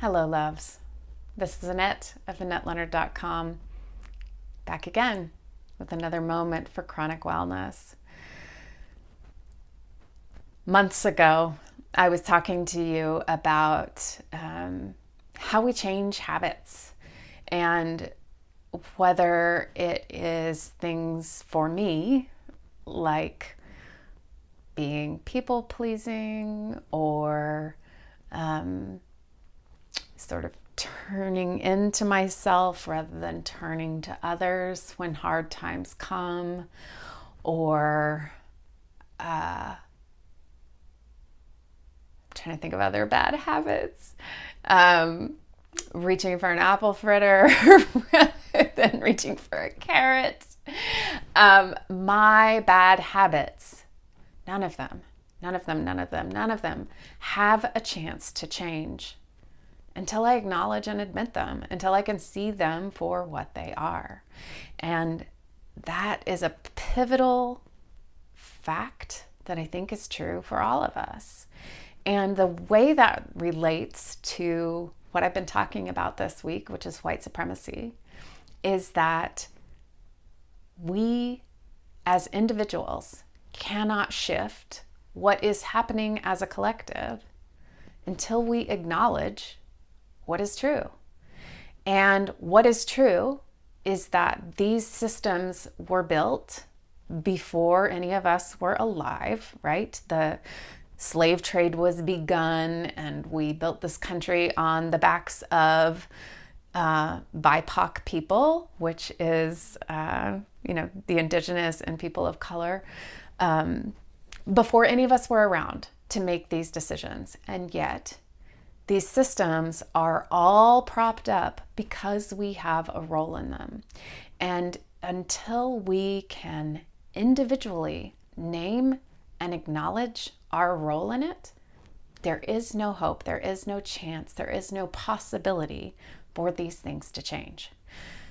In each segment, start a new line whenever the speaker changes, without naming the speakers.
Hello, loves. This is Annette of AnnetteLeonard.com, back again with another moment for chronic wellness. Months ago, I was talking to you about how we change habits and whether it is things for me like being people-pleasing or sort of turning into myself rather than turning to others when hard times come, or trying to think of other bad habits, reaching for an apple fritter rather than reaching for a carrot. My bad habits, none of them have a chance to change until I acknowledge and admit them, until I can see them for what they are. And that is a pivotal fact that I think is true for all of us. And the way that relates to what I've been talking about this week, which is white supremacy, is that we as individuals cannot shift what is happening as a collective until we acknowledge what is true. And what is true is that these systems were built before any of us were alive, right? The slave trade was begun, and we built this country on the backs of BIPOC people, which is, the indigenous and people of color, before any of us were around to make these decisions. And yet, these systems are all propped up because we have a role in them. And until we can individually name and acknowledge our role in it, there is no hope, there is no chance, there is no possibility for these things to change.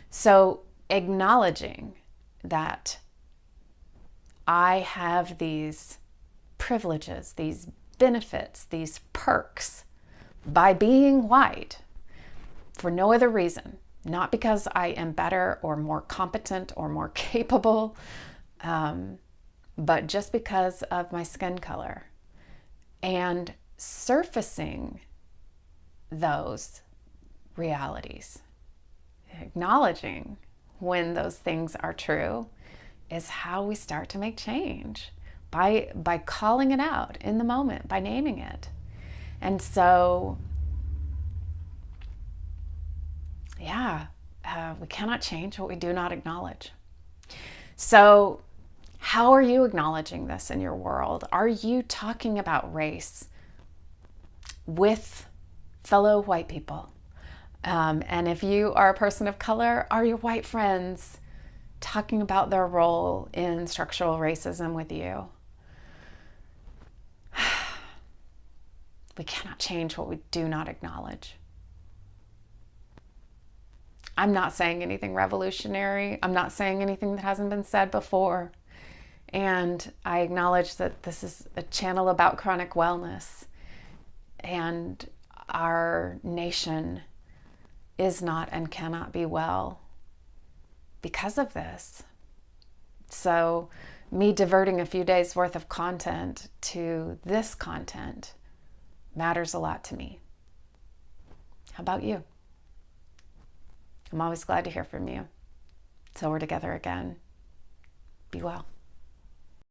So acknowledging that I have these privileges, these benefits, these perks by being white for no other reason, not because I am better or more competent or more capable, but just because of my skin color, and surfacing those realities, acknowledging when those things are true, is how we start to make change, by calling it out in the moment, by naming it. And so, we cannot change what we do not acknowledge. So how are you acknowledging this in your world? Are you talking about race with fellow white people? And if you are a person of color, are your white friends talking about their role in structural racism with you? We cannot change what we do not acknowledge. I'm not saying anything revolutionary. I'm not saying anything that hasn't been said before. And I acknowledge that this is a channel about chronic wellness. And our nation is not and cannot be well because of this. So me diverting a few days worth of content to this content matters a lot to me. How about you? I'm always glad to hear from you. Till we're together again. Be well.